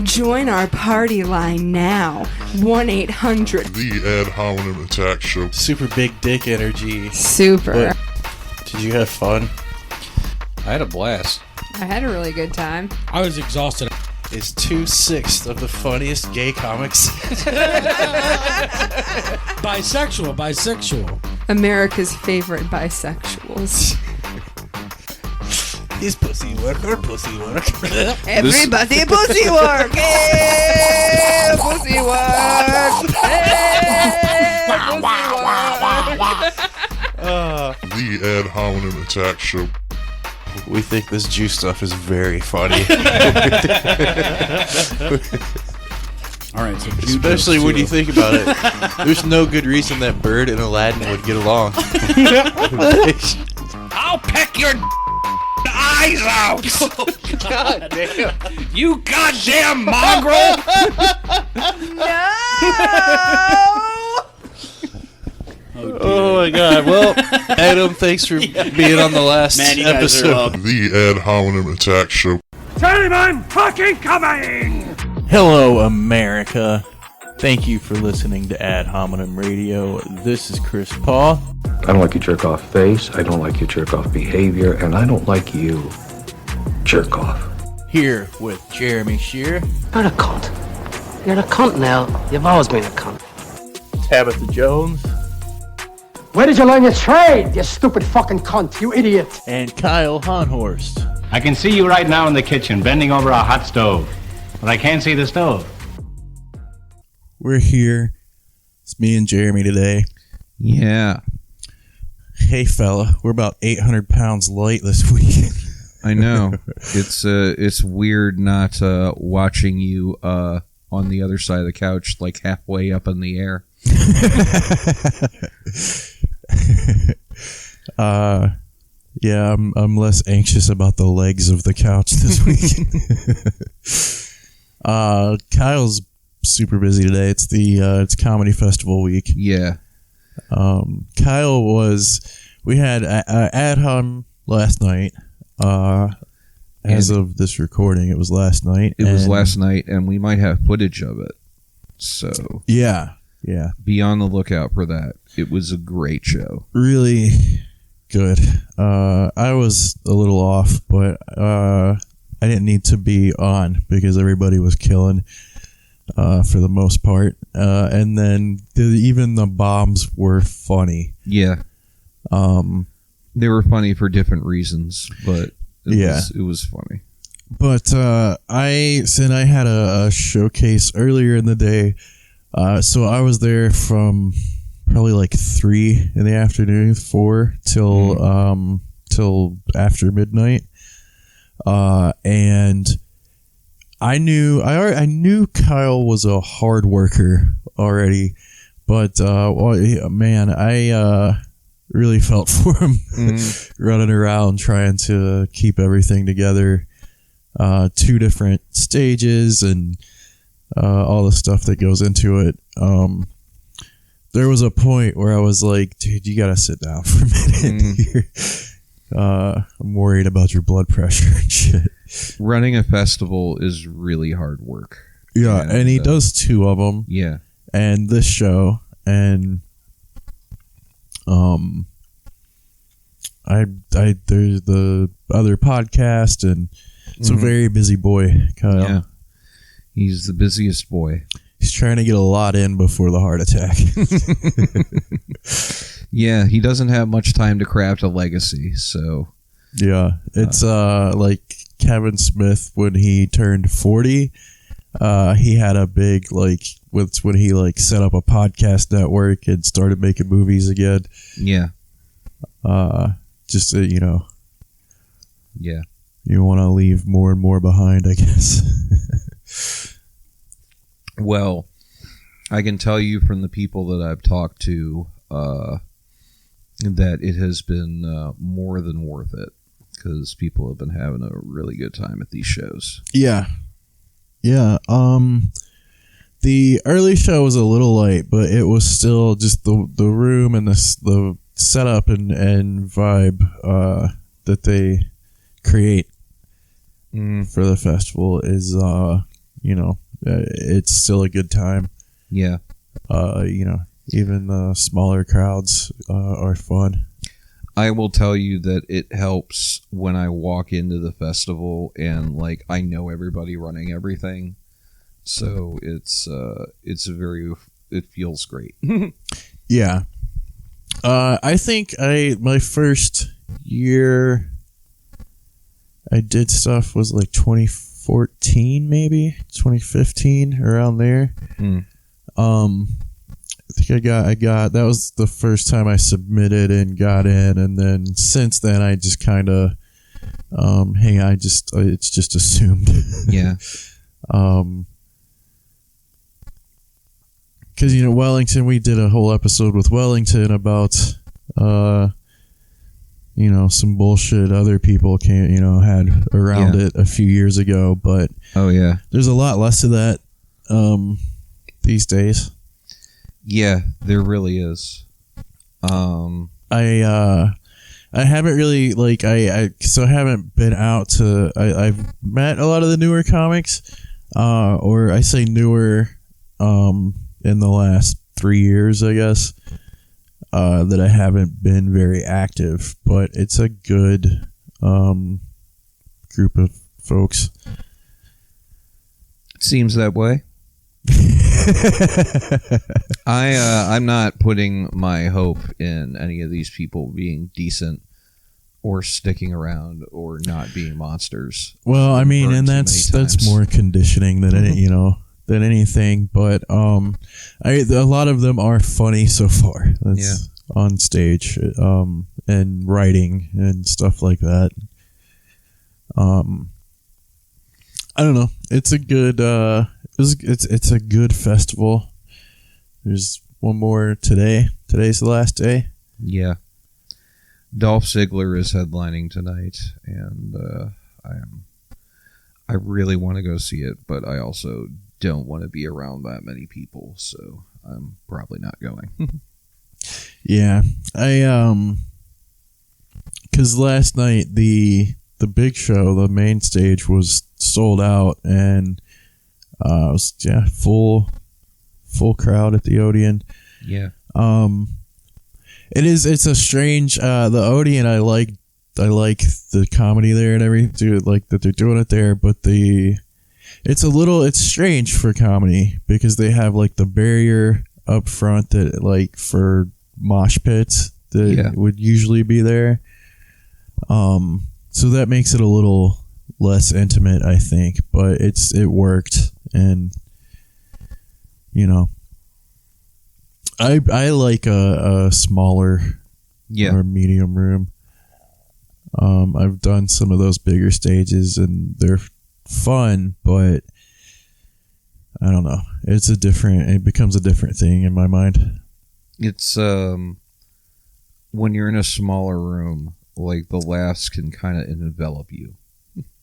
Join our party line now. 1-800. The Ad Hominem Attack Show. Super big dick energy. Super. But did you have fun? I had a blast. I had a really good time. I was exhausted. Is 2/6 of the funniest gay comics. Bisexual. America's favorite bisexuals. Is pussy work or pussy work? Everybody pussy work! Hey, pussy work! Hey, pussy work! The Ad Hominem Attack Show. We think this Jew stuff is very funny. All right, so Especially when you think about it. There's no good reason that Bird and Aladdin would get along. I'll peck your eyes out. God damn. You goddamn mongrel. No! Oh my God. Well, Adam, thanks for being on the last episode. The Ad Hominem Attack Show. Tell him I'm fucking coming! Hello, America. Thank you for listening to Ad Hominem Radio. This is Chris Paul. I don't like your jerk-off face, I don't like your jerk-off behavior, and I don't like you, jerk-off. Here with Jeremy Shear, You're a cunt. You're a cunt now. You've always been a cunt. Tabitha Jones, Where did you learn your trade, you stupid fucking cunt, you idiot? and Kyle Honhorst. I can see you right now in the kitchen, bending over a hot stove. But I can't see the stove. We're here. It's me and Jeremy today. Yeah, Hey, fella, we're about 800 pounds light this week. I know. It's weird not watching you on the other side of the couch, like halfway up in the air. Yeah, I'm less anxious about the legs of the couch this week. Kyle's super busy today. It's comedy festival week. Yeah. We had Ad Hom last night. As of this recording, it was last night. It was last night, and we might have footage of it. So yeah, be on the lookout for that. It was a great show. really good. I was a little off, but I didn't need to be on because everybody was killing for the most part. And then even the bombs were funny. Yeah. They were funny for different reasons, but it was funny. But I had a showcase earlier in the day, so I was there from probably like 3 in the afternoon, 4 till after midnight, and I knew Kyle was a hard worker already, but man, I really felt for him running around trying to keep everything together. 2 different stages and all the stuff that goes into it. There was a point where I was like, dude, you gotta sit down for a minute here. I'm worried about your blood pressure and shit. Running a festival is really hard work. Yeah, and he does 2 of them. Yeah. And this show, and there's the other podcast, and it's a very busy boy, Kyle. Yeah. He's the busiest boy. He's trying to get a lot in before the heart attack. Yeah, he doesn't have much time to craft a legacy, so... Yeah, it's like Kevin Smith when he turned 40. He had a big, like, when he like set up a podcast network and started making movies again. Yeah. Just, Yeah. You want to leave more and more behind, I guess. Well, I can tell you from the people that I've talked to that it has been more than worth it, because people have been having a really good time at these shows. Yeah. The early show was a little light, but it was still just the room and the setup and vibe that they create for the festival is it's still a good time. Yeah. Even the smaller crowds are fun. I will tell you that it helps when I walk into the festival and like I know everybody running everything, so it feels great. Yeah, I think my first year I did stuff was like 2014, maybe 2015, around there. I think I got that was the first time I submitted and got in, and then since then I just kind of it's just assumed. Yeah. Because Wellington, we did a whole episode with Wellington about some bullshit other people had around it a few years ago, but there's a lot less of that these days. Yeah, there really is. I haven't really I haven't been out to. I've met a lot of the newer comics, or I say newer, in the last 3 years, I guess. That I haven't been very active, but it's a good group of folks. It seems that way. I'm not putting my hope in any of these people being decent or sticking around or not being monsters. Well, I mean, and that's more conditioning than than anything. But a lot of them are funny so far. On stage, and writing and stuff like that. I don't know. It's a good. It's a good festival. There's one more today. Today's the last day. Yeah. Dolph Ziggler is headlining tonight, and I really want to go see it, but I also don't want to be around that many people, so I'm probably not going. Yeah, because last night the big show, the main stage, was sold out, and it was full crowd at the Odeon. Yeah. It's a strange the Odeon. I like the comedy there and everything, like that they're doing it there, but it's strange for comedy because they have like the barrier up front that like for mosh pits that would usually be there. So that makes it a little less intimate, I think, but it worked, and I like a smaller or medium room. I've done some of those bigger stages and they're fun, but I don't know. It becomes a different thing in my mind. It's when you're in a smaller room, like the laughs can kind of envelop you.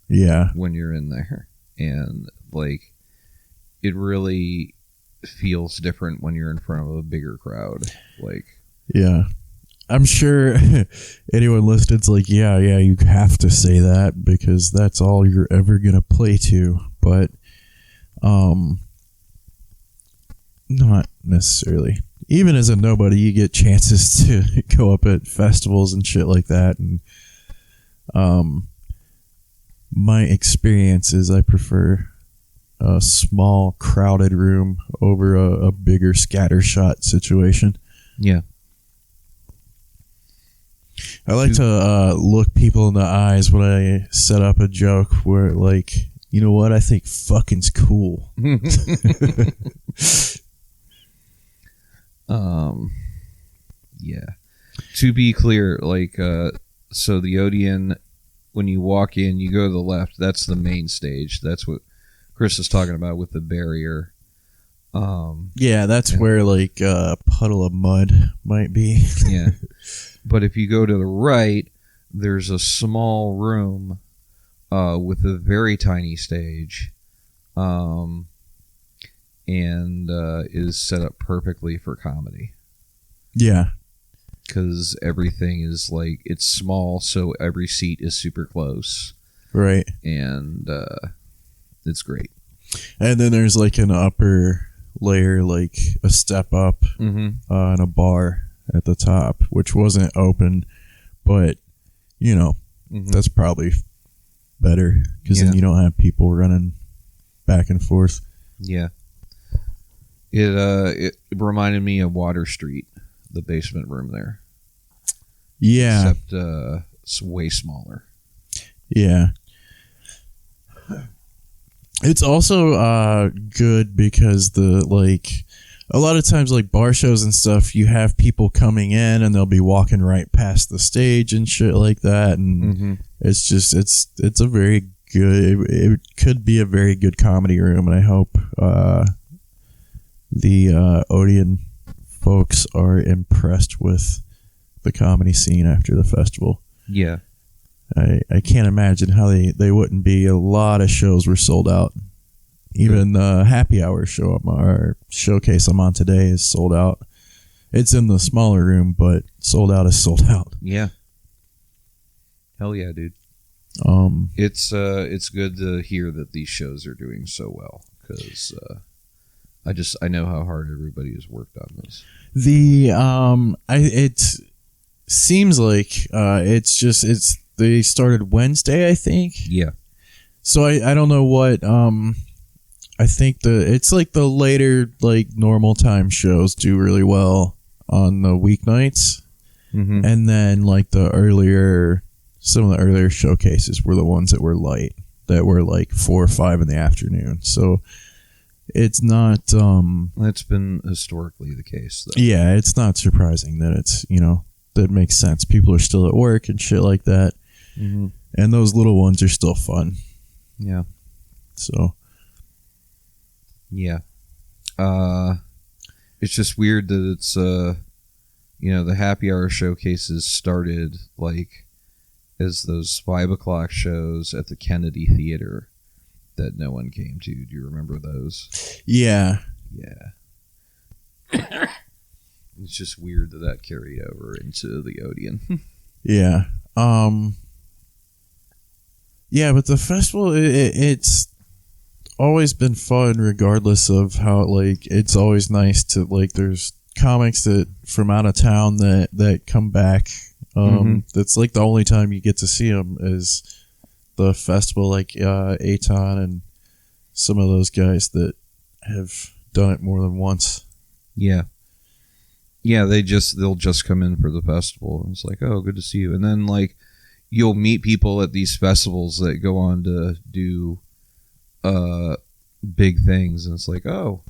Yeah. When you're in there, and like it really feels different when you're in front of a bigger crowd. Like, yeah, I'm sure anyone listened's like, yeah, you have to say that because that's all you're ever gonna play to, but not necessarily. Even as a nobody, you get chances to go up at festivals and shit like that, and my experience is I prefer a small crowded room over a bigger scattershot situation. Yeah. I like to look people in the eyes when I set up a joke where, like, you know what, I think fucking's cool. Yeah. To be clear, like, so the Odeon, when you walk in, you go to the left. That's the main stage. That's what Chris is talking about with the barrier. Yeah, that's where like a puddle of mud might be. Yeah. But if you go to the right, there's a small room with a very tiny stage, and is set up perfectly for comedy. Yeah. Because everything is like, it's small, so every seat is super close. Right. And it's great. And then there's like an upper layer, like a step up, and a bar at the top, which wasn't open, but that's probably better because then you don't have people running back and forth. Yeah. It reminded me of Water Street, the basement room there. Yeah. Except it's way smaller. Yeah. It's also good because a lot of times like bar shows and stuff, you have people coming in and they'll be walking right past the stage and shit like that, and it's just it's a very good, it could be a very good comedy room, and I hope the Odeon folks are impressed with the comedy scene after the festival. Yeah. I can't imagine how they wouldn't be. A lot of shows were sold out. Even the happy hour show, our showcase I'm on today, is sold out. It's in the smaller room, but sold out is sold out. Yeah. Hell yeah, dude. It's good to hear that these shows are doing so well, because I know how hard everybody has worked on this. It seems like they started Wednesday, I think. Yeah. So I don't know what I think it's like the later like normal time shows do really well on the weeknights, and then like some of the earlier showcases were the ones that were light, that were like 4 or 5 in the afternoon. So it's not that's been historically the case, though. Yeah, it's not surprising that it's that makes sense. People are still at work and shit like that, and those little ones are still fun. Yeah. So. Yeah. It's just weird that it's the happy hour showcases started like as those 5 o'clock shows at the Kennedy Theater that no one came to. Do you remember those? Yeah. It's just weird that carried over into the Odeon. Yeah. Yeah, but the festival, it's always been fun regardless of how, like, it's always nice to, like, there's comics that from out of town that come back. That's like the only time you get to see them is the festival, like Aton and some of those guys that have done it more than once. Yeah. Yeah, they'll just come in for the festival, and it's like, oh, good to see you. And then, like, you'll meet people at these festivals that go on to do big things, and it's like, oh,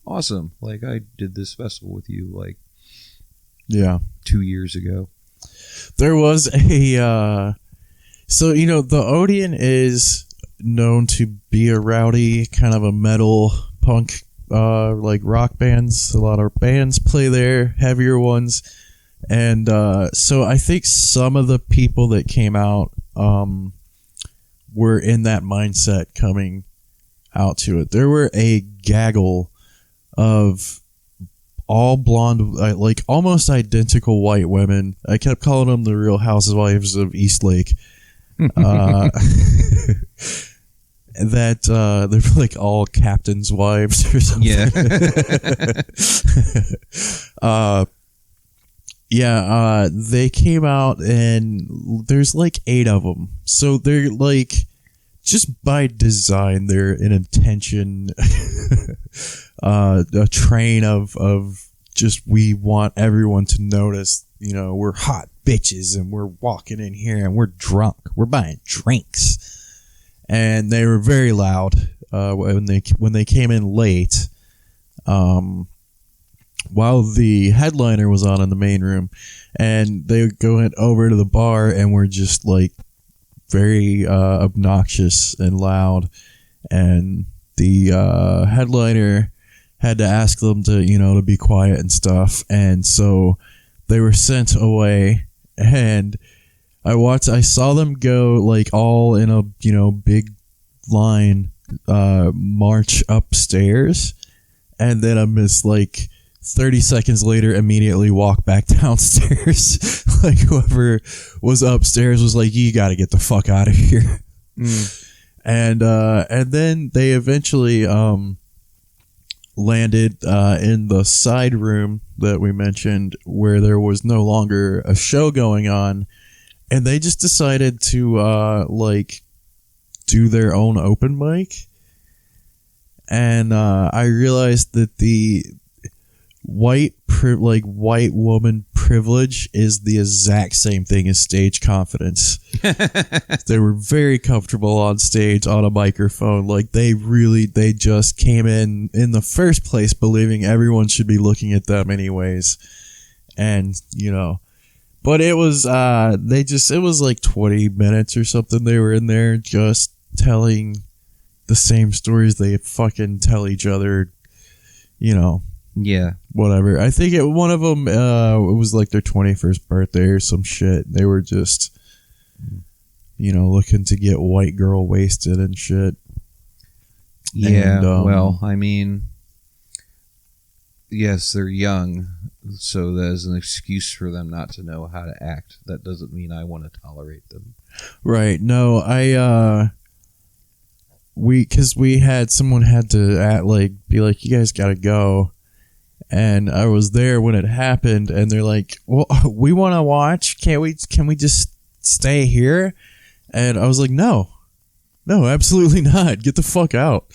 awesome. Like, I did this festival with you, like, 2 years ago. There was a so the Odeon is known to be a rowdy kind of a metal punk like rock bands. A lot of bands play there, heavier ones, and so I think some of the people that came out were in that mindset coming out to it. There were a gaggle of all blonde, like almost identical white women. I kept calling them the Real Housewives of Eastlake. That they're like all captains' wives or something. Yeah. They came out, and there's like 8 of them. So they're like, just by design, they're an intention, a train of just, we want everyone to notice, we're hot bitches and we're walking in here and we're drunk. We're buying drinks. And they were very loud when they came in late, while the headliner was on in the main room, and they went over to the bar and were just like very obnoxious and loud, and the headliner had to ask them to to be quiet and stuff, and so they were sent away. And I saw them go like all in a big line march upstairs, and then I missed like 30 seconds later immediately walk back downstairs. Like whoever was upstairs was like, you got to get the fuck out of here. And then they eventually landed in the side room that we mentioned, where there was no longer a show going on, and they just decided to do their own open mic. And I realized that the white woman privilege is the exact same thing as stage confidence. They were very comfortable on stage on a microphone. Like they just came in the first place believing everyone should be looking at them anyways. And but it was it was like 20 minutes or something. They were in there just telling the same stories they fucking tell each other, Yeah. whatever. I think one of them, it was like their 21st birthday or some shit. They were just, looking to get white girl wasted and shit. Yeah. And, well, I mean, yes, they're young, so there's an excuse for them not to know how to act. That doesn't mean I want to tolerate them. Right. No, someone had to be like, you guys gotta go. And I was there when it happened, and they're like, well, we want to watch. Can we just stay here? And I was like, no, absolutely not. Get the fuck out.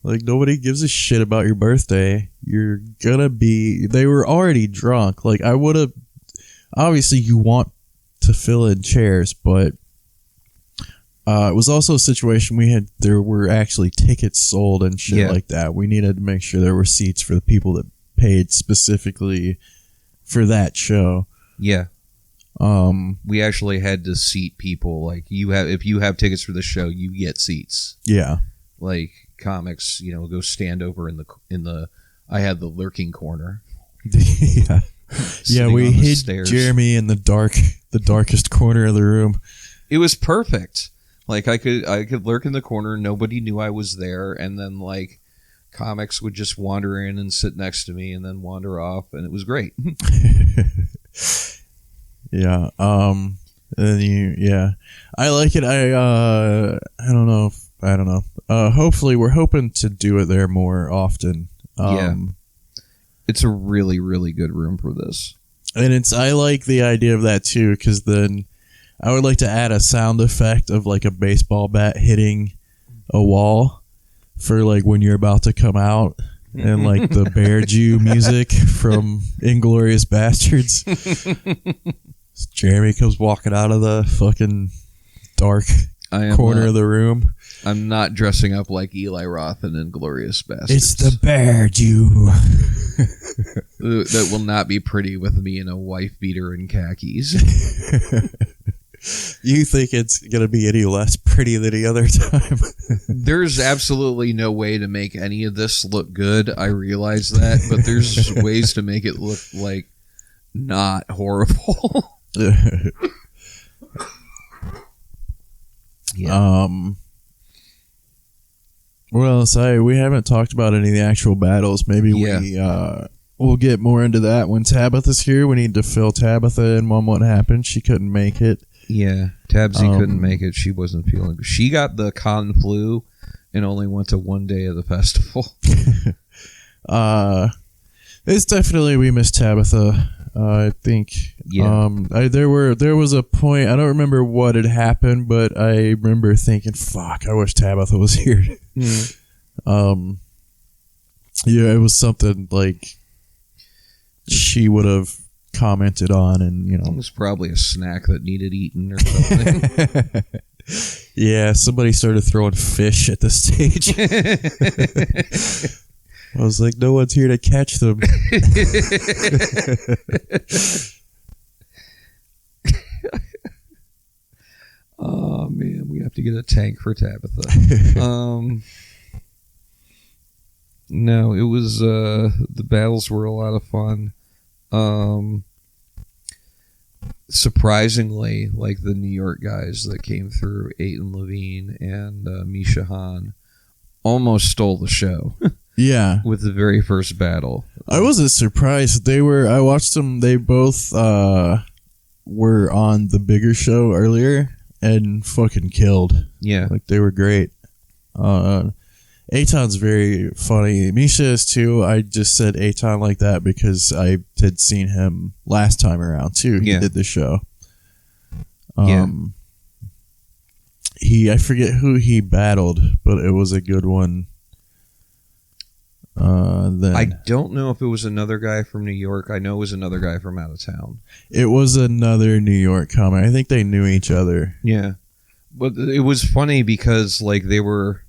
Like, nobody gives a shit about your birthday. You're gonna be, they were already drunk. Like, I would have, obviously you want to fill in chairs, but it was also a situation there were actually tickets sold and shit like that. We needed to make sure there were seats for the people that paid specifically for that show. Yeah. We actually had to seat people. Like if you have tickets for the show, you get seats. Yeah. Like comics, go stand over in the I had the lurking corner. Yeah. Yeah, we hid stairs. Jeremy in the darkest corner of the room. It was perfect. Like I could lurk in the corner, nobody knew I was there, and then like comics would just wander in and sit next to me and then wander off, and it was great. Yeah. I like it. I don't know. Hopefully we're hoping to do it there more often. It's a really, really good room for this. And I like the idea of that too, because then I would like to add a sound effect of like a baseball bat hitting a wall for like when you're about to come out, and like the Bear Jew music from Inglourious Bastards. Jeremy comes walking out of the fucking dark corner of the room. I'm not dressing up like Eli Roth and Inglourious Bastards. It's the Bear Jew. That will not be pretty with me in a wife beater and khakis. You think it's going to be any less pretty than any other time? There's absolutely no way to make any of this look good. I realize that, but there's ways to make it look like not horrible. Yeah. Well, we haven't talked about any of the actual battles. Maybe we'll get more into that when Tabitha's here. We need to fill Tabitha in on what happened. She couldn't make it. Yeah, Tabsy couldn't make it. She wasn't feeling good. She got the con flu and only went to one day of the festival. It's definitely, we miss Tabitha. I think. Yeah. There was a point, I don't remember what had happened, but I remember thinking, fuck, I wish Tabitha was here. Yeah, it was something like she would have commented on, and it was probably a snack that needed eaten or something. Yeah, somebody started throwing fish at the stage. I was like, no one's here to catch them. Oh man, we have to get a tank for Tabitha. No, it was the battles were a lot of fun. Surprisingly, like the New York guys that came through, Aiton Levine and Misha Han, almost stole the show. Yeah, with the very first battle. I wasn't surprised. I watched them. They both were on the bigger show earlier, and fucking killed. Yeah. Like, they were great. Aton's very funny. Misha is too. I just said Aton like that because I had seen him last time around too. He did the show. I forget who he battled, but it was a good one. Then I don't know if it was another guy from New York. I know it was another guy from out of town. It was another New York comic. I think they knew each other. Yeah. But it was funny because, like, they were...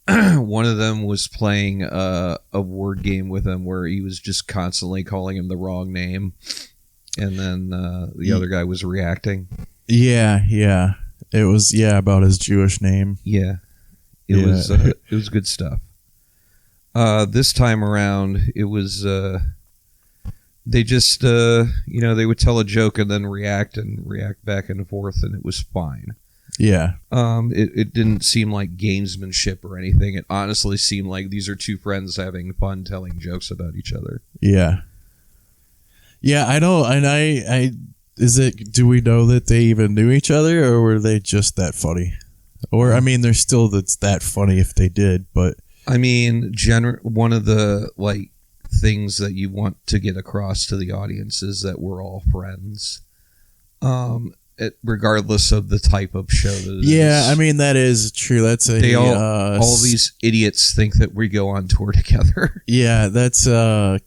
one of them was playing a word game with him where he was just constantly calling him the wrong name. And then the other guy was reacting. Yeah. It was, about his Jewish name. Yeah. It was good stuff. This time around, it was... they just, they would tell a joke and then react back and forth, and it was fine. Yeah. It didn't seem like gamesmanship or anything. It honestly seemed like these are two friends having fun telling jokes about each other. Yeah. Yeah, I don't, and do we know that they even knew each other, or were they just that funny? Or, I mean, they're still that funny if they did, but... I mean, one of the, like, things that you want to get across to the audience is that we're all friends. Regardless of the type of show that it is. Yeah, I mean, that is true. That's all these idiots think that we go on tour together. Yeah, that's a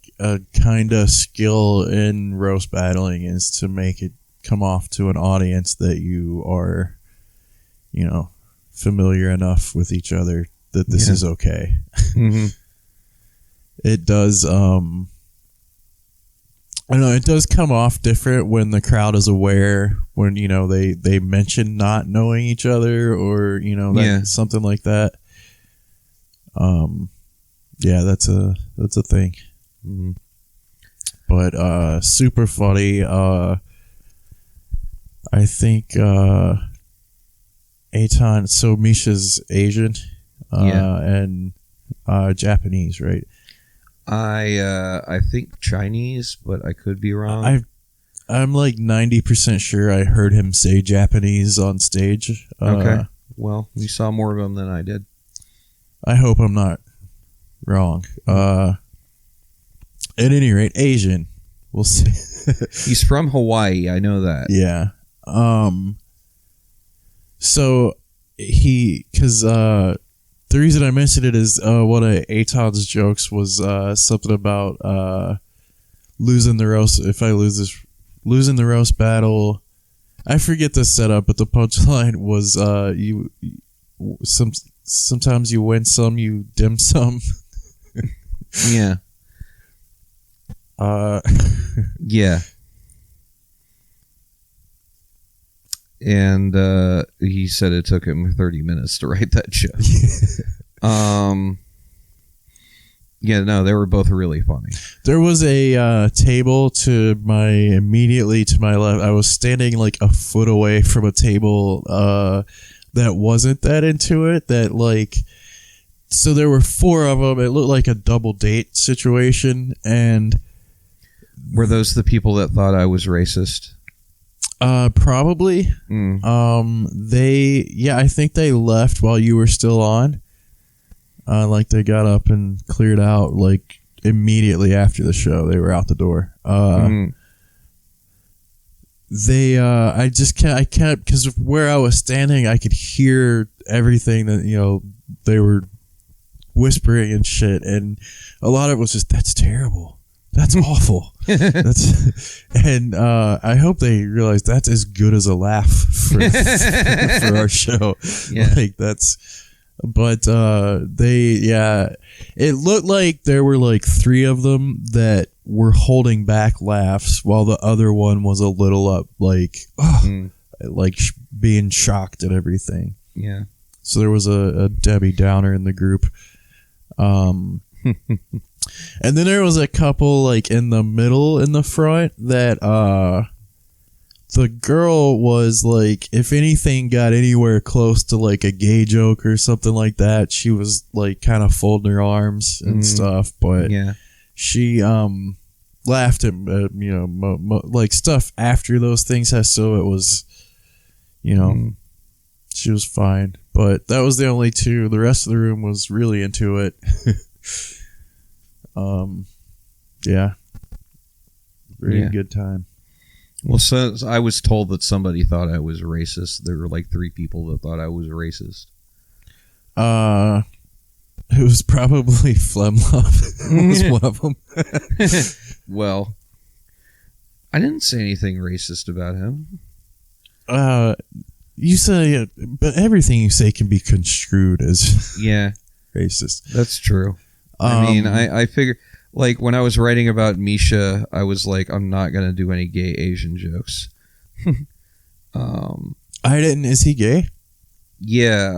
kind of skill in roast battling, is to make it come off to an audience that you are, familiar enough with each other that this is okay. Mm-hmm. It does, I know it does come off different when the crowd is aware, when they mention not knowing each other, or something like that. That's a thing. Mm-hmm. But super funny. I think Aton. So Misha's Asian, and Japanese, right? I think Chinese, but I could be wrong. I'm like 90% sure I heard him say Japanese on stage. Okay. Well, you saw more of him than I did. I hope I'm not wrong. At any rate, Asian. We'll see. He's from Hawaii. I know that. Yeah. So because the reason I mentioned it is one of Aton's jokes was something about losing the roast. If I losing the roast battle, I forget the setup, but the punchline was sometimes you win some, you dim some. Yeah. Yeah. And he said it took him 30 minutes to write that joke. Yeah, no, they were both really funny. There was a table immediately to my left. I was standing like a foot away from a table that wasn't that into it. So there were four of them. It looked like a double date situation. And were those the people that thought I was racist? Probably. I think they left while you were still on. They got up and cleared out immediately after the show. They were out the door. I kept, because of where I was standing, I could hear everything that, they were whispering and shit. And a lot of it was just, that's terrible. That's awful. I hope they realize that's as good as a laugh for our show. Yeah. It looked like there were three of them that were holding back laughs while the other one was a little up, being shocked at everything. Yeah. So there was a Debbie Downer in the group. And then there was a couple in the middle in the front that the girl was if anything got anywhere close to a gay joke or something like that, she was kind of folding her arms and stuff. But yeah, she laughed at stuff after those things. So it was you know, she was fine. But that was the only two. The rest of the room was really into it. Yeah. Very good time. Well, so I was told that somebody thought I was racist. There were like 3 people that thought I was racist. It was probably Flemlove. Was one of them. Well, I didn't say anything racist about him. You say, but everything you say can be construed as racist. That's true. I mean, I figure, like, when I was writing about Misha, I was like, I'm not going to do any gay Asian jokes. I didn't. Is he gay? Yeah,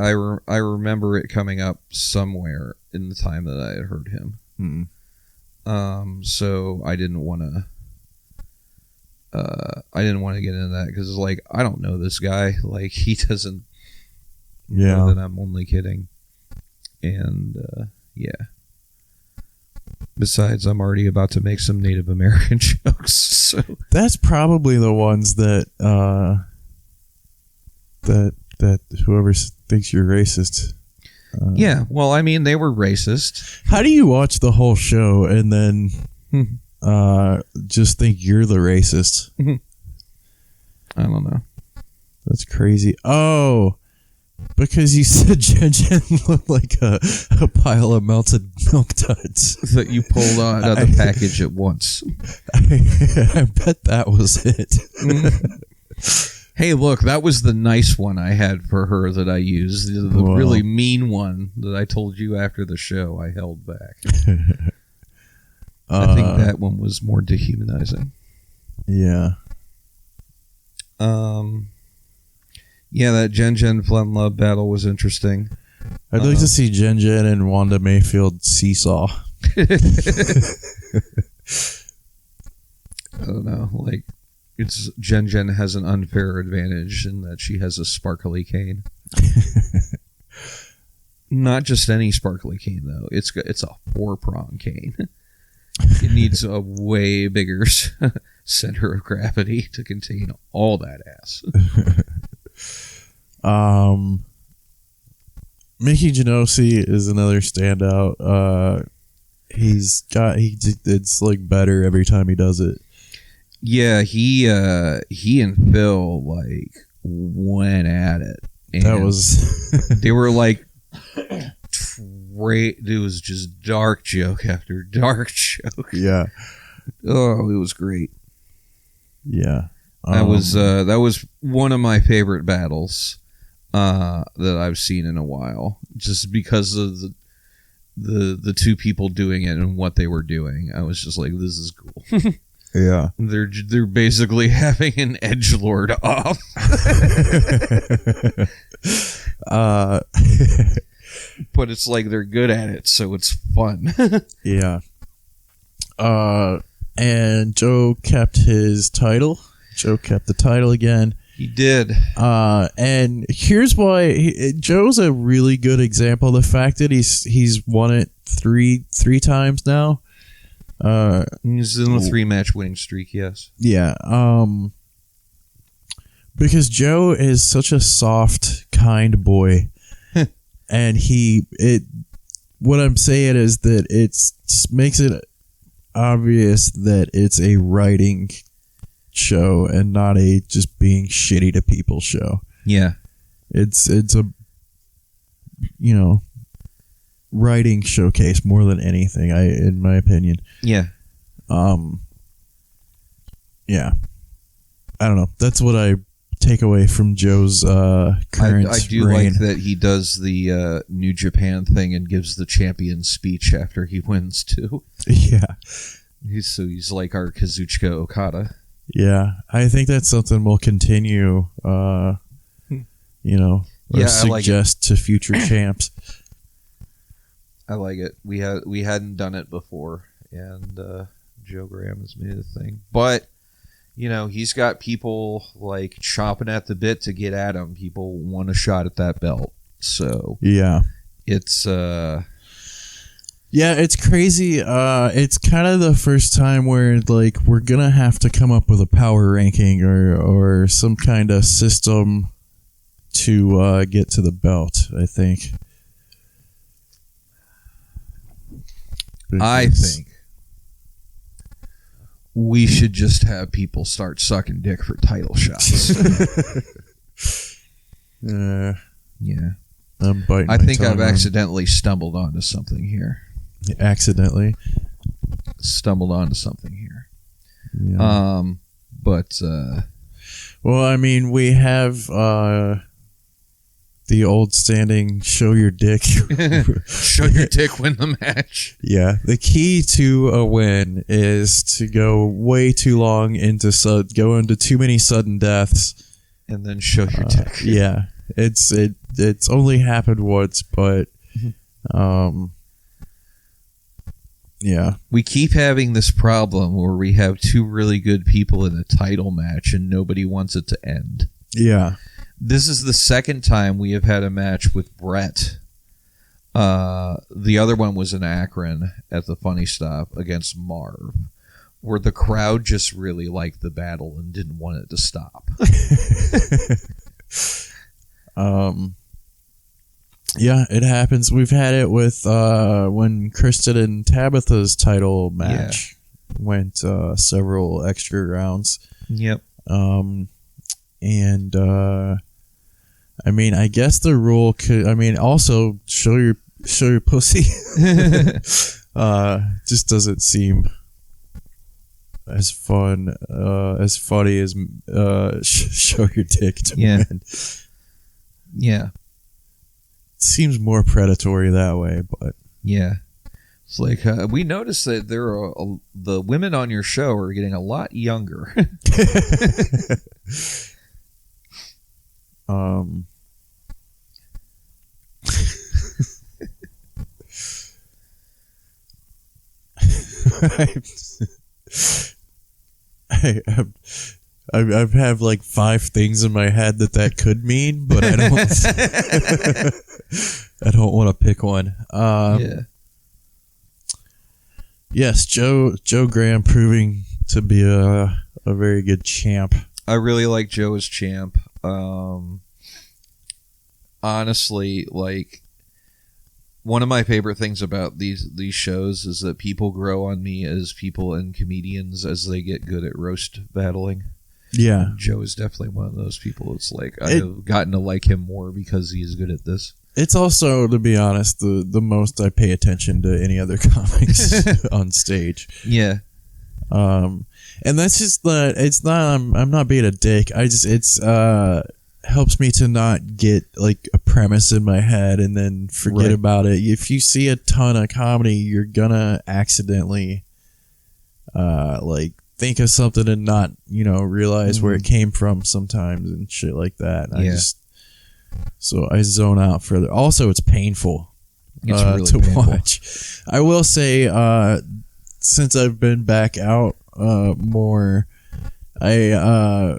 I remember it coming up somewhere in the time that I had heard him. So I didn't want to get into that because, like, I don't know this guy. Like, he doesn't know that I'm only kidding. And, besides, I'm already about to make some Native American jokes. So that's probably the ones that that whoever thinks you're racist. Yeah, well, I mean, they were racist. How do you watch the whole show and then just think you're the racist? I don't know. That's crazy. Oh, because you said Jen looked like a pile of melted milk duds that you pulled out of the package at once. I bet that was it. Hey, look, that was the nice one I had for her that I used. The really mean one that I told you after the show I held back. I think that one was more dehumanizing. Yeah. Yeah, that Jen Flem Love battle was interesting. I'd like to see Jen and Wanda Mayfield seesaw. I don't know, like, it's Jen has an unfair advantage in that she has a sparkly cane. Not just any sparkly cane, though. It's a 4-prong cane. It needs a way bigger center of gravity to contain all that ass. Mickey Genosi is another standout. It's like better every time he does it. Yeah, he and Phil like went at it. And that was they were like it was just dark joke after dark joke. Yeah. Oh, it was great. Yeah. That was one of my favorite battles that I've seen in a while, just because of the two people doing it and what they were doing. I was just like, this is cool. Yeah. They're basically having an edgelord off. But it's like they're good at it, so it's fun. Yeah. And Joe kept his title. Joe kept the title again. He did. And here's why Joe's a really good example of the fact that he's won it three times now. He's in a 3-match winning streak, yes. Yeah. Because Joe is such a soft, kind boy. And what I'm saying is that it makes it obvious that it's a writing show and not a just being shitty to people show. Yeah. It's a, writing showcase more than anything, in my opinion. Yeah. Yeah. I don't know. That's what I take away from Joe's current I do reign. like that he does the New Japan thing and gives the champion speech after he wins too. Yeah. He's like our Kazuchika Okada. Yeah. I think that's something we'll continue or suggest to future champs. I like it. We hadn't done it before, and Joe Graham has made it a thing. But he's got people like chomping at the bit to get at him. People want a shot at that belt. So yeah, it's it's crazy. It's kind of the first time where like we're gonna have to come up with a power ranking or some kind of system to get to the belt, I think. I think we should just have people start sucking dick for title shots. Yeah. I'm biting I my think I've tongue on- accidentally stumbled onto something here. Accidentally. Stumbled onto something here. Yeah. Well, I mean, we have the old standing show your dick. Show your dick, win the match. Yeah. The key to a win is to go way too long into go into too many sudden deaths. And then show your dick. Yeah. It's only happened once, but yeah. We keep having this problem where we have two really good people in a title match and nobody wants it to end. Yeah. This is the second time we have had a match with Brett. The other one was in Akron at the Funny Stop against Marv, where the crowd just really liked the battle and didn't want it to stop. Yeah, it happens. We've had it with when Kristen and Tabitha's title match went several extra rounds. Yep. And I mean, I guess the rule could. I mean, also show your pussy. Just doesn't seem as fun, as funny as show your dick to men. Yeah. Seems more predatory that way, but yeah, it's like we noticed that the women on your show are getting a lot younger. I have like 5 things in my head that could mean, but I don't. I don't want to pick one. Yes, Joe Graham proving to be a very good champ. I really like Joe as champ. Honestly, like, one of my favorite things about these shows is that people grow on me as people and comedians as they get good at roast battling. Yeah. Joe is definitely one of those people. It's like I've gotten to like him more because he's good at this. It's also, to be honest, the most I pay attention to any other comics on stage. Yeah. And that's just it's not, I'm not being a dick. It's helps me to not get like a premise in my head and then forget about it. If you see a ton of comedy, you're gonna accidentally like think of something and not, realize where it came from sometimes and shit like that. And so I zone out further. Also, it's painful really to painful. watch. I will say, since I've been back out more, I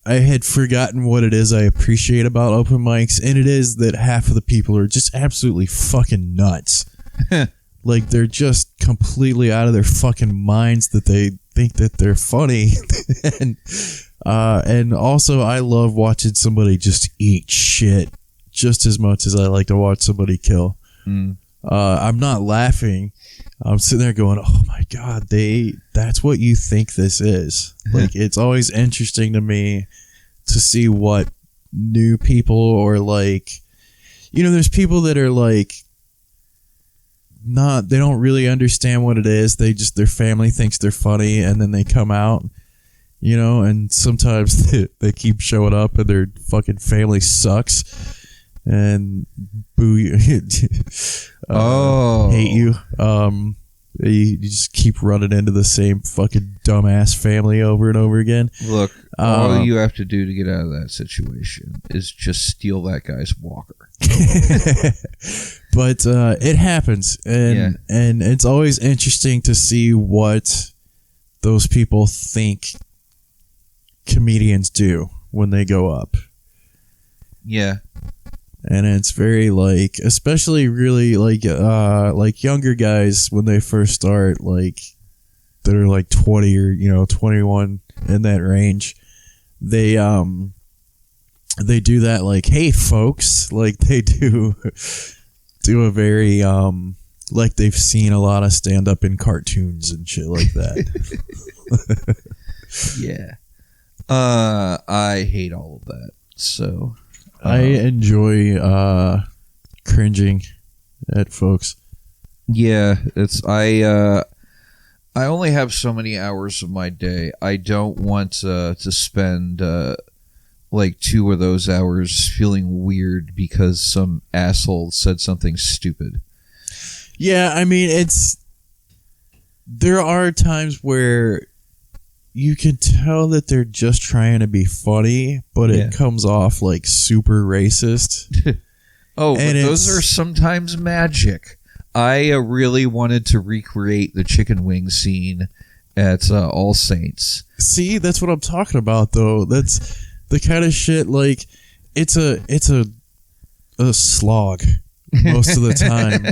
had forgotten what it is I appreciate about open mics, and it is that half of the people are just absolutely fucking nuts. Like, they're just completely out of their fucking minds that they think that they're funny. And also, I love watching somebody just eat shit just as much as I like to watch somebody kill. I'm not laughing. I'm sitting there going, oh my God, that's what you think this is. Like, it's always interesting to me to see what new people, or like, there's people that are like, they don't really understand what it is. Their family thinks they're funny, and then they come out, and sometimes they keep showing up and their fucking family sucks and boo you. Hate you. You just keep running into the same fucking dumbass family over and over again. Look, all you have to do to get out of that situation is just steal that guy's walker. But it happens, and it's always interesting to see what those people think comedians do when they go up. Yeah. And it's very like, especially really like younger guys when they first start, like that are like 20 or 21 in that range. They they do that like, hey folks, like they do a very like they've seen a lot of stand up in cartoons and shit like that. Yeah. I hate all of that. So I enjoy cringing at folks. Yeah, it's I only have so many hours of my day. I don't want to spend like 2 of those hours feeling weird because some asshole said something stupid. Yeah, I mean, there are times where you can tell that they're just trying to be funny, but it comes off like super racist. Oh, but those are sometimes magic. I really wanted to recreate the chicken wing scene at All Saints. See, that's what I'm talking about, though. That's the kind of shit, like, it's a slog most of the time.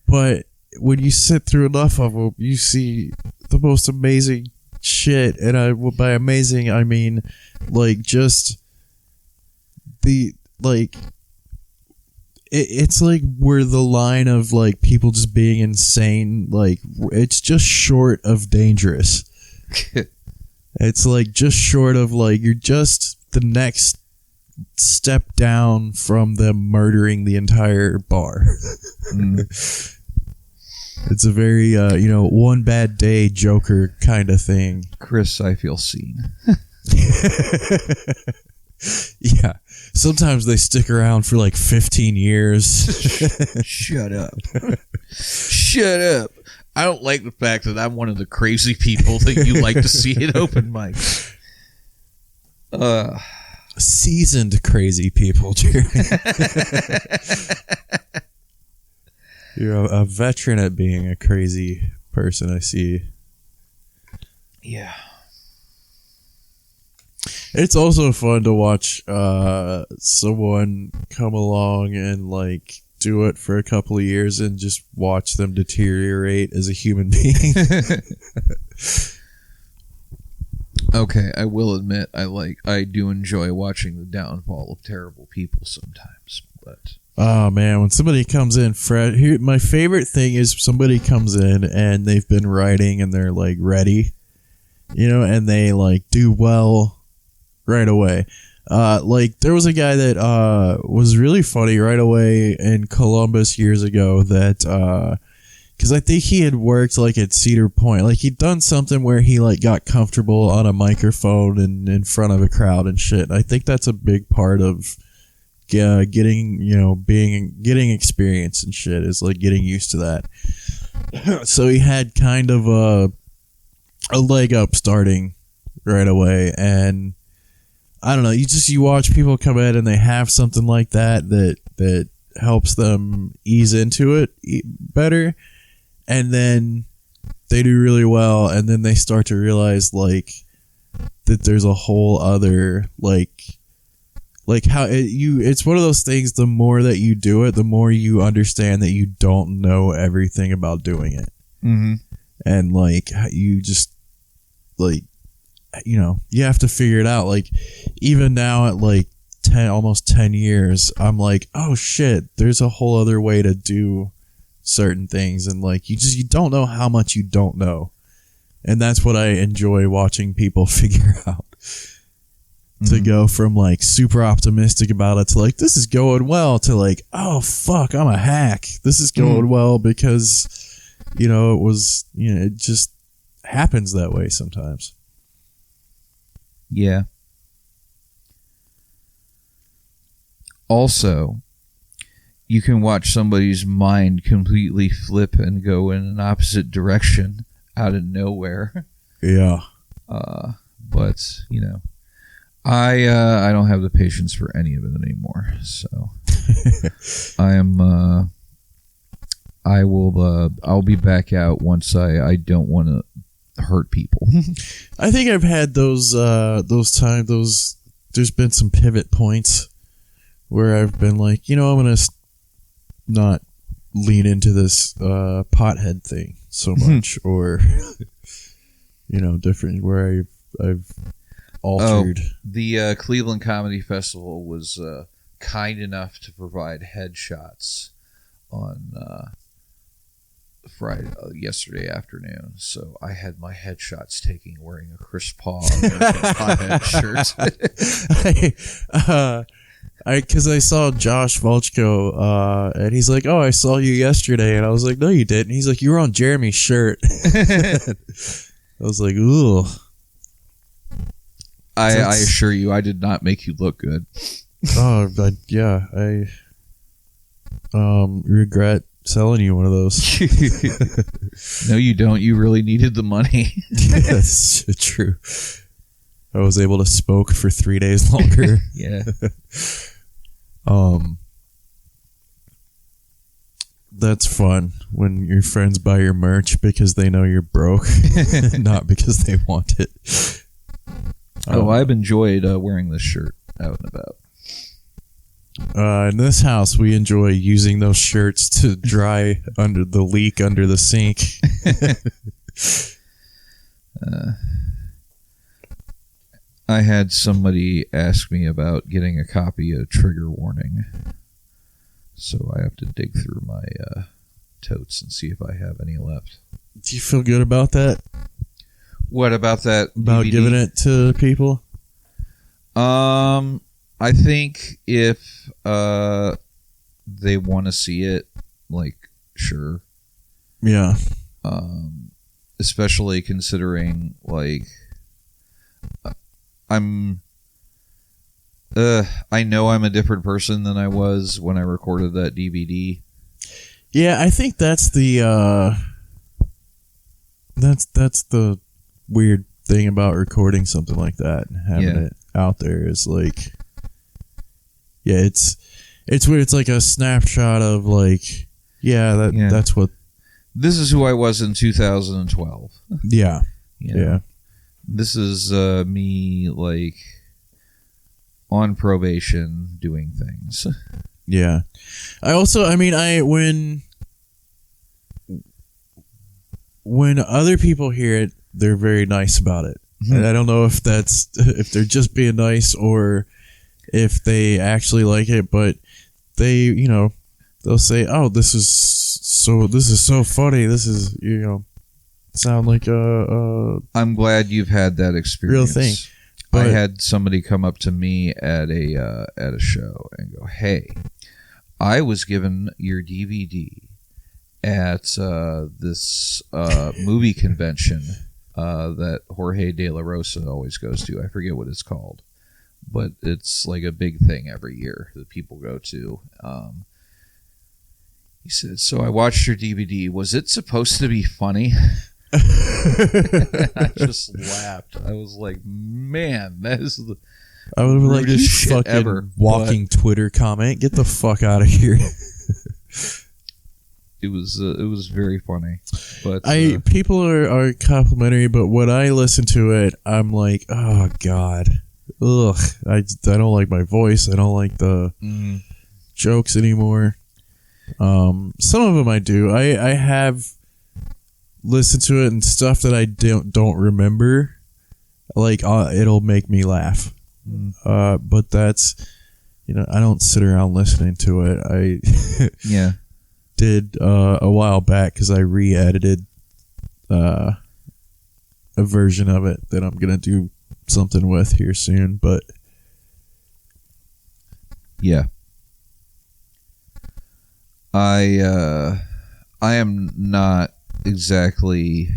But when you sit through enough of them, you see the most amazing shit. And by amazing, I mean, like, just the, like... It's like where the line of like people just being insane, like it's just short of dangerous. It's like just short of like you're just the next step down from them murdering the entire bar. It's a very one bad day Joker kind of thing. Chris, I feel seen. Yeah. Sometimes they stick around for like 15 years. Shut up. Shut up. I don't like the fact that I'm one of the crazy people that you like to see at open mics. Seasoned crazy people, Jerry. You're a veteran at being a crazy person, I see. Yeah. It's also fun to watch someone come along and like do it for a couple of years and just watch them deteriorate as a human being. Okay, I will admit I do enjoy watching the downfall of terrible people sometimes, but oh man, when somebody comes in fresh, my favorite thing is somebody comes in and they've been writing and they're like ready, and they like do well right away. Like there was a guy that was really funny right away in Columbus years ago that because I think he had worked like at Cedar Point, like he'd done something where he like got comfortable on a microphone and in front of a crowd and shit. I think that's a big part of getting getting experience and shit, is like getting used to that. So he had kind of a leg up starting right away, and I don't know, you watch people come in and they have something like that helps them ease into it better, and then they do really well, and then they start to realize like that there's a whole other like how it's one of those things, the more that you do it, the more you understand that you don't know everything about doing it. Mm-hmm. And like you just like you have to figure it out. Like even now at like almost 10 years, I'm like, oh shit, there's a whole other way to do certain things, and like you don't know how much you don't know, and that's what I enjoy watching people figure out. To go from like super optimistic about it to like this is going well to like, oh fuck, I'm a hack, this is going well because it was it just happens that way sometimes. Yeah. Also, you can watch somebody's mind completely flip and go in an opposite direction out of nowhere. Yeah. But, I don't have the patience for any of it anymore. So I'll be back out once I don't want to hurt people. I think I've had those times, there's been some pivot points where I've been like, I'm going to not lean into this pothead thing so much, or different, where I've altered. The Cleveland Comedy Festival was kind enough to provide headshots on yesterday afternoon, so I had my headshots taken wearing a Chris Paul pothead shirt. Because I saw Josh Volchko, and he's like, "Oh, I saw you yesterday," and I was like, "No, you didn't." He's like, "You were on Jeremy's shirt." I was like, "Ooh." I assure you, I did not make you look good. I regret selling you one of those. No, you don't. You really needed the money. That's true. I was able to smoke for 3 days longer. Yeah. That's fun when your friends buy your merch because they know you're broke, not because they want it. I've enjoyed wearing this shirt out and about. In this house, we enjoy using those shirts to dry under the leak under the sink. I had somebody ask me about getting a copy of Trigger Warning, so I have to dig through my totes and see if I have any left. Do you feel good about that? What about that? About DVD? giving it to people? I think if they want to see it, like, sure. Yeah. Especially considering, like, I know I'm a different person than I was when I recorded that DVD. Yeah, I think that's the that's the weird thing about recording something like that and having it out there is like, yeah, it's weird. It's like a snapshot of like, that's what. This is who I was in 2012. Yeah. Yeah. This is me, like, on probation doing things. Yeah. When other people hear it, they're very nice about it. Mm-hmm. And I don't know if if they're just being nice or if they actually like it, but they, they'll say, "Oh, this is so funny. This is, sound like I'm glad you've had that experience. Real thing. I had somebody come up to me at a show and go, "Hey, I was given your DVD at this movie convention that Jorge De La Rosa always goes to. I forget what it's called, but it's like a big thing every year that people go to." He said, "So I watched your DVD. Was it supposed to be funny?" I just laughed. I was like, "Man, that is the I would be like, "You shit fucking ever." walking Twitter comment. Get the fuck out of here." It was very funny, but people are complimentary, but when I listen to it, I'm like, "Oh God, ugh!" I don't like my voice. I don't like the jokes anymore. Some of them I do. I have listened to it and stuff that I don't remember. Like it'll make me laugh. But that's I don't sit around listening to it. I did a while back because I re-edited a version of it that I'm gonna do something with here soon. But yeah. I am not exactly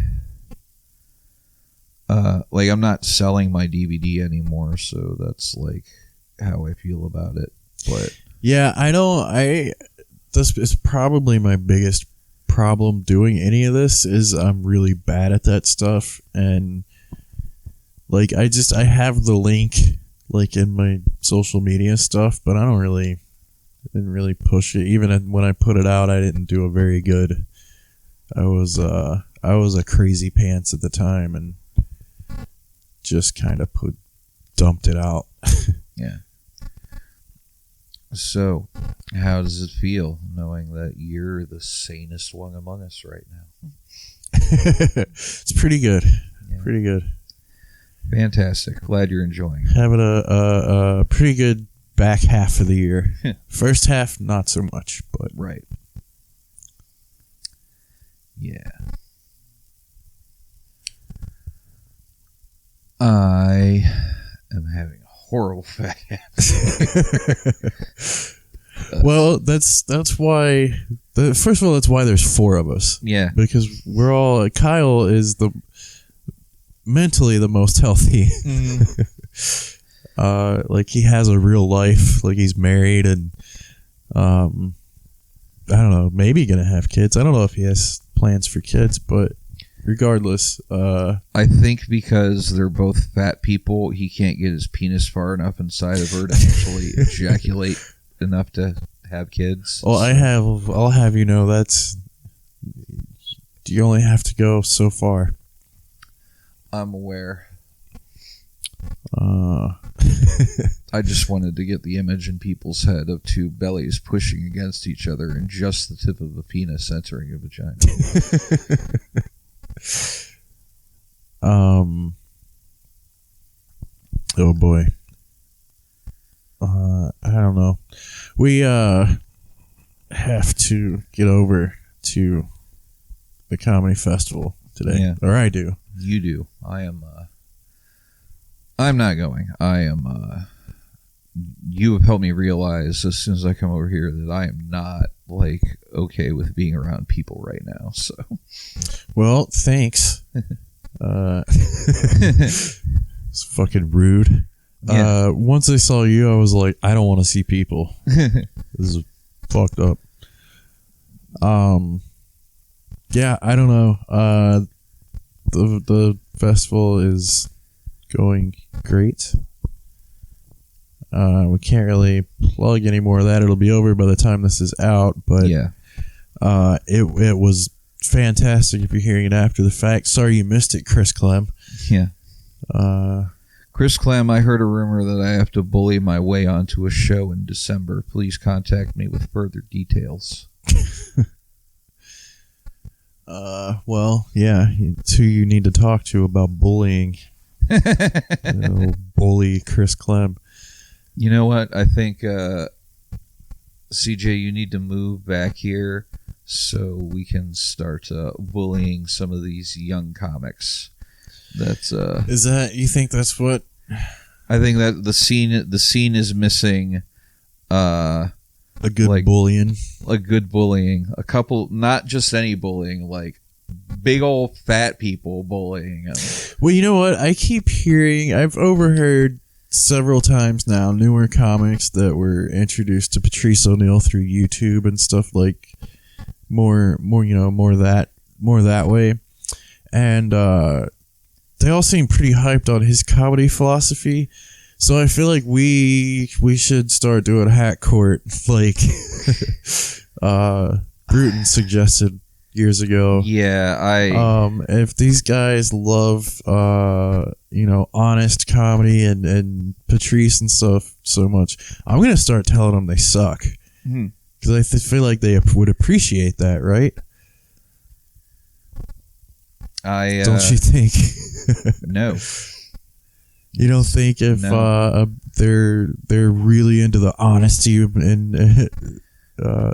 like I'm not selling my DVD anymore, so that's like how I feel about it. But yeah, this is probably my biggest problem doing any of this is I'm really bad at that stuff, and like I have the link like in my social media stuff, but I didn't really push it. Even when I put it out, I didn't do a very good. I was a crazy pants at the time and just kind of dumped it out. Yeah. So, how does it feel knowing that you're the sanest one among us right now? It's pretty good. Yeah. Pretty good. Fantastic. Glad you're enjoying. Having a pretty good back half of the year. First half, not so much, but right. Yeah. I am having a horrible fat half. Well, that's why. First of all, that's why there's 4 of us. Yeah, because we're all. Kyle is the mentally the most healthy. Like he has a real life. Like he's married and I don't know. Maybe gonna have kids. I don't know if he has plans for kids, but regardless, I think because they're both fat people, he can't get his penis far enough inside of her to actually ejaculate enough to have kids. Well, I'll have you know that's you only have to go so far. I'm aware. I just wanted to get the image in people's head of 2 bellies pushing against each other and just the tip of a penis entering a vagina. Oh boy. I don't know. We have to get over to the comedy festival today. Yeah. Or I do. You do. I'm not going. I am you have helped me realize as soon as I come over here that I am not like okay with being around people right now. So well, thanks. It's fucking rude. Yeah. Once I saw you, I was like, I don't want to see people. This is fucked up. Yeah, I don't know. The festival is going great. We can't really plug any more of that. It'll be over by the time this is out. But yeah, it was fantastic. If you're hearing it after the fact, sorry you missed it, Chris Clem. Yeah. Chris Clem, I heard a rumor that I have to bully my way onto a show in December. Please contact me with further details. Well, yeah, it's who you need to talk to about bullying. Bully Chris Clem. You know what? I think, CJ, you need to move back here so we can start bullying some of these young comics. That's is that you think that's what? I think that the scene is missing. A good bullying. A good bullying. A couple, not just any bullying, like big old fat people bullying them. Well, you know what? I keep hearing, I've overheard several times now, newer comics that were introduced to Patrice O'Neill through YouTube and stuff like more that way. And they all seem pretty hyped on his comedy philosophy. So I feel like we should start doing Hat Court like Bruton suggested years ago. Yeah, if these guys love honest comedy and Patrice and stuff so much, I'm gonna start telling them they suck because I feel like they would appreciate that, right? Don't you think? No. You don't think if they're really into the honesty and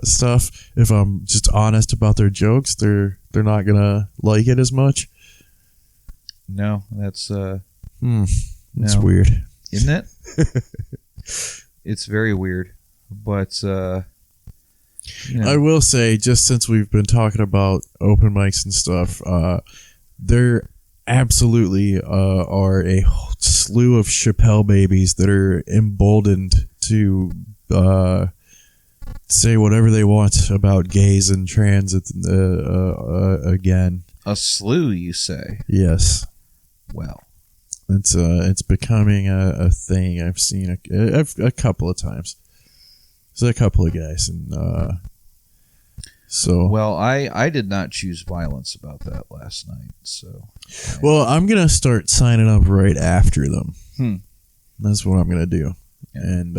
stuff, if I'm just honest about their jokes, they're not gonna like it as much? No, that's that's weird, isn't it? It's very weird, but I will say, just since we've been talking about open mics and stuff, there absolutely are a slew of Chappelle babies that are emboldened to say whatever they want about gays and trans again. A slew, you say? Yes. Well, it's becoming a thing. I've seen a couple of times. There's a couple of guys, and so. Well, I did not choose violence about that last night. So. Well, I'm gonna start signing up right after them. That's what I'm gonna do, and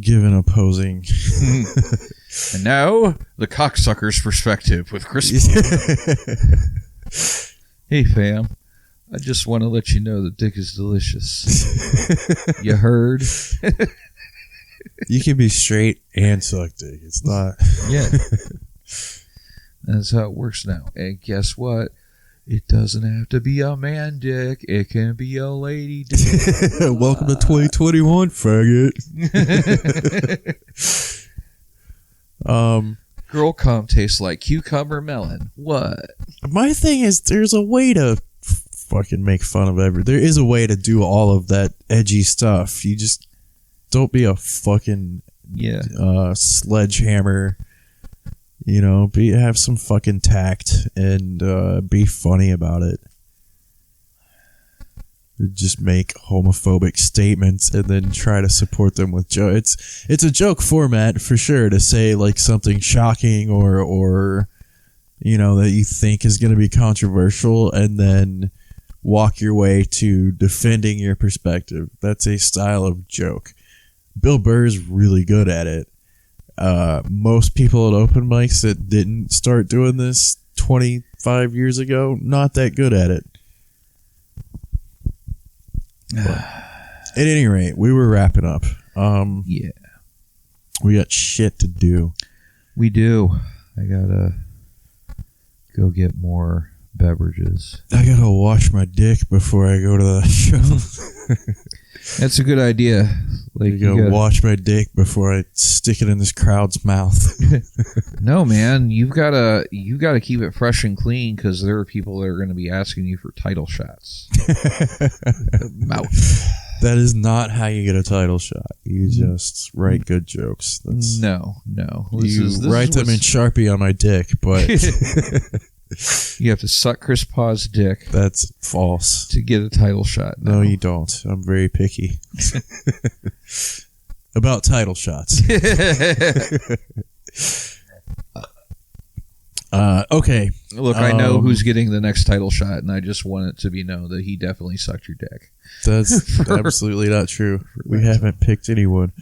give an opposing. And now the cocksucker's perspective with Chris. Hey, fam. I just want to let you know that dick is delicious. You heard? You can be straight and suck dick. It's not. Yeah. That's how it works now. And guess what? It doesn't have to be a man dick. It can be a lady dick. Welcome to 2021, faggot. Girl cum tastes like cucumber melon. What? My thing is, there's a way to fucking make fun of there is a way to do all of that edgy stuff. You just don't be a fucking sledgehammer. You know, have some fucking tact and be funny about it. Just make homophobic statements and then try to support them with jokes. It's a joke format for sure to say like something shocking or you know that you think is going to be controversial and then walk your way to defending your perspective. That's a style of joke. Bill Burr is really good at it. Most people at open mics that didn't start doing this 25 years ago, not that good at it. But at any rate, we were wrapping up. Yeah. We got shit to do. We do. I gotta go get more beverages. I gotta wash my dick before I go to the show. That's a good idea. Like you gotta wash my dick before I stick it in this crowd's mouth. No, man, you gotta keep it fresh and clean because there are people that are going to be asking you for title shots. Mouth. That is not how you get a title shot. You just write good jokes. No. You write them in Sharpie on my dick, but you have to suck Chris Paw's dick. That's false. To get a title shot. No, you don't. I'm very picky about title shots. Okay. Look, I know who's getting the next title shot, and I just want it to be known that he definitely sucked your dick. That's absolutely not true. We haven't picked anyone.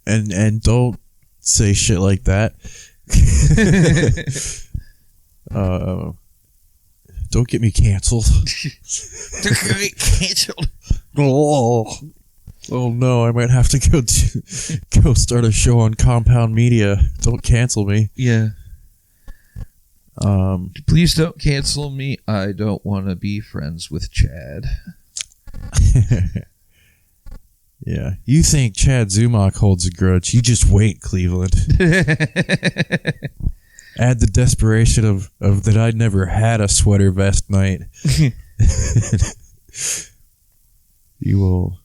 And don't say shit like that. Don't get me canceled. Don't get me canceled. Oh no, I might have to go start a show on Compound Media. Don't cancel me. Yeah. Please don't cancel me. I don't want to be friends with Chad. Yeah. You think Chad Zumach holds a grudge. You just wait, Cleveland. Add the desperation of that I'd never had a sweater vest night. You will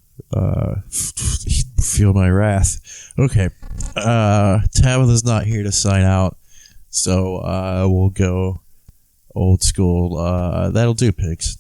feel my wrath. Okay. Tabitha's not here to sign out, so we'll go old school. That'll do, pigs.